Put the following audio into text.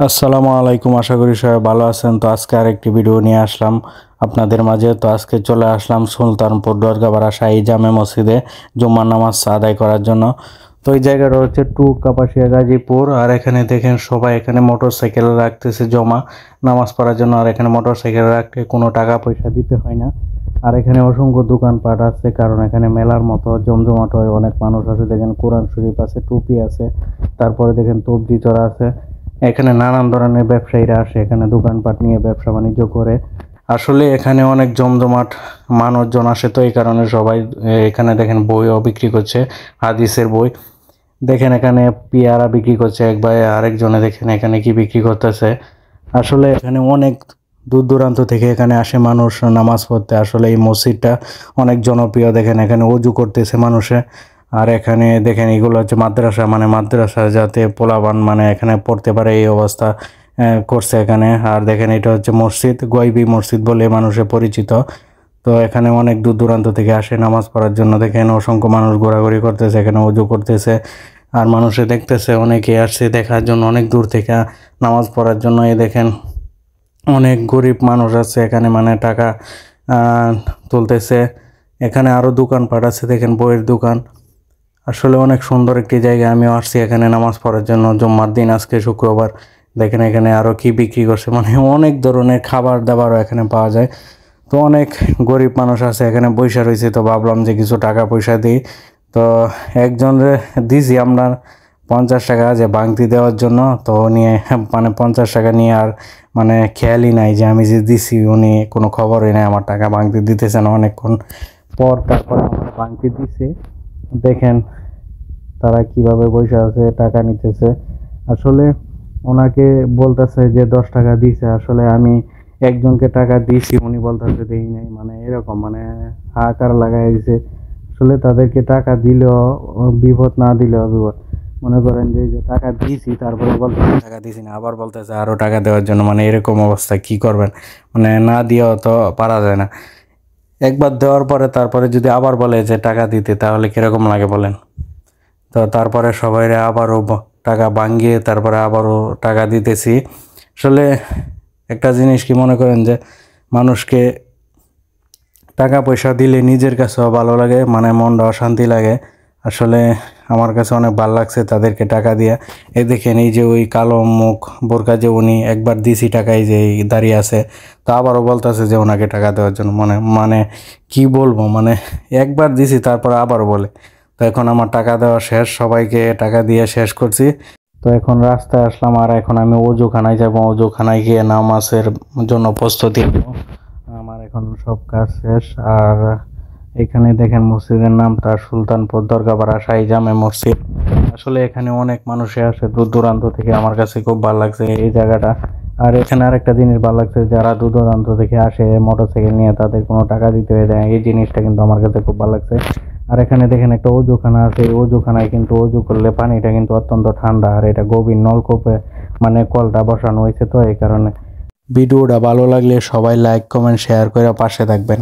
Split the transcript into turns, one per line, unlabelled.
আসসালামু আলাইকুম, আশা করি সবাই ভালো আছেন। তো আজকে আরেকটি ভিডিও নিয়ে আসলাম আপনাদের মাঝে। তো আজকে চলে আসলাম সুলতানপুর দরগাপাড়া শাহী জামে মসজিদে জুম্মার নামাজ আদায় করার জন্য। তো এই জায়গাটা হচ্ছে টু কাপাসিয়া গাজীপুর। আর এখানে দেখেন সবাই এখানে মোটর সাইকেল রাখতেছে জমা নামাজ পড়ার জন্য। আর এখানে মোটর সাইকেল রাখতে কোনো টাকা পয়সা দিতে হয় না। আর এখানে অসংখ্য দোকানপাট আছে, কারণ এখানে মেলার মতো জমজমাট হয়। অনেক মানুষ আছে, দেখেন কোরআন শরীফ আছে, টুপি আছে, তারপরে দেখেন তবজি চড়া আছে। এখানে নানান ধরনের ব্যবসায়ীরা আসে, এখানে দোকানপাট নিয়ে ব্যবসা বাণিজ্য করে। আসলে এখানে অনেক জমজমাট মানুষজন আসে, তো এই কারণে সবাই এখানে দেখেন বইও বিক্রি করছে, হাদিসের বই। দেখেন এখানে পেয়ারা বিক্রি করছে এক ভাই, আরেকজনে দেখেন এখানে কি বিক্রি করতেছে। আসলে এখানে অনেক দূর দূরান্ত থেকে এখানে আসে মানুষ নামাজ পড়তে। আসলে এই মসজিদটা অনেক জনপ্রিয়। দেখেন এখানে অজু করতেছে মানুষে। আর এখানে দেখেন এগুলো হচ্ছে মাদ্রাসা, মানে মাদ্রাসা যাতে পোলাবান মানে এখানে পড়তে পারে এই অবস্থা করছে এখানে। আর দেখেন এটা হচ্ছে মসজিদ, গয়বি মসজিদ বলে মানুষে পরিচিত। তো এখানে অনেক দূর দূরান্ত থেকে আসে নামাজ পড়ার জন্য। দেখেন অসংখ্য মানুষ ঘোরাঘুরি করতেছে, এখানে অজু করতেছে। আর মানুষে দেখতেছে, অনেকে আসছে দেখার জন্য অনেক দূর থেকে নামাজ পড়ার জন্য। এই দেখেন অনেক গরিব মানুষ আছে এখানে, মানে টাকা তুলতেছে। এখানে আরও দোকানপাট আছে, দেখেন বইয়ের দোকান। আসলে অনেক সুন্দর একটি জায়গা। আমিও আসছি এখানে নামাজ পড়ার জন্য জুম্মার দিন, আজকে শুক্রবার। দেখেন এখানে আরও কি বিক্রি করছে, মানে অনেক ধরনের খাবার দাবারও এখানে পাওয়া যায়। তো অনেক গরিব মানুষ আছে এখানে বৈশা রয়েছে। তো ভাবলাম যে কিছু টাকা পয়সা দিই। তো একজনরে দিছি আমরা 50 টাকা যে বাংতি দেওয়ার জন্য। তো নিয়ে মানে 50 টাকা নিয়ে আর মানে খেয়ালই নাই যে আমি যে দিছি, উনি কোনো খবরই নাই, আমার টাকা বাংতি দিতেছে না। অনেকক্ষণ পর তারপরে আমার বাংতি দিছে। দেখেন তারা কিভাবে বসে আছে, টাকা নিতেছে। আসলে ওনাকে বলতেছে যে 10 টাকা দিছে, আসলে আমি একজনকে টাকা দিয়েছি, উনি বলতেছে দেই নাই, মানে এরকম মানে হাহাকার লাগাই দিছে। আসলে তাদেরকে টাকা দিলেও বিপদ, না দিলেও বিপদ। মনে করেন যে যে টাকা দিয়েছি, তারপরে বলতেছে টাকা দিয়েছি না, আবার বলতেছে আরও টাকা দেওয়ার জন্য। মানে এরকম অবস্থা, কি করবেন? মানে না দিয়েও তো পারা যায় না। একবার দেওয়ার পরে তারপরে যদি আবার বলে যে টাকা দিতে, তাহলে কিরকম লাগে বলেন? তো তারপরে সবাইরে আবারও টাকা ভাঙ্গিয়ে তারপরে আবারও টাকা দিতেছি। আসলে একটা জিনিস কি মনে করেন যে মানুষকে টাকা পয়সা দিলে নিজের কাছেও ভালো লাগে, মানে মনটাও শান্তি লাগে। আসলে আমার কাছে অনেক ভালো লাগছে তাদেরকে টাকা দিয়া। এই দেখেন এই যে ওই কালো মুখ বোরকা যে উনি, একবার দিছি টাকায় যে দাঁড়িয়ে আছে, তো আবারও বলতেছে যে ওনাকে টাকা দেওয়ার জন্য। মানে মানে কি বলবো, মানে একবার দিছি তারপর আবারও বলে। তো এখন আমার টাকা দেওয়া শেষ, সবাইকে টাকা দিয়ে শেষ করছি। তো এখন রাস্তায় আসলাম, আর এখন আমি অজুখানায় যাব। অজুখানায় গিয়ে নামাজের জন্য প্রস্তুতি নেব। আমার এখন সব কাজ শেষ। আর এখানে দেখেন মসজিদের নাম তার সুলতানপুর দরগাপাড়া শাহী জামে মসজিদ। আসলে এখানে অনেক মানুষে আসে দূর দূরান্ত থেকে। আমার কাছে খুব ভালো লাগছে এই জায়গাটা। আর এখানে আরেকটা জিনিস ভালো লাগছে, যারা দূর দূরান্ত থেকে আসে মোটরসাইকেল নিয়ে, তাদের কোনো টাকা দিতে হয়ে যায়, এই জিনিসটা কিন্তু আমার কাছে খুব ভালো লাগছে। আর এখানে দেখেন একটা অজুখানা আছে, এই অজুখানায় কিন্তু অজু করলে পানিটা কিন্তু অত্যন্ত ঠান্ডা। আর এটা গভীর নলকূপে মানে কলটা বসানো হয়েছে, তো এই কারণে। ভিডিওটা ভালো লাগলে সবাই লাইক কমেন্ট শেয়ার করে পাশে থাকবেন।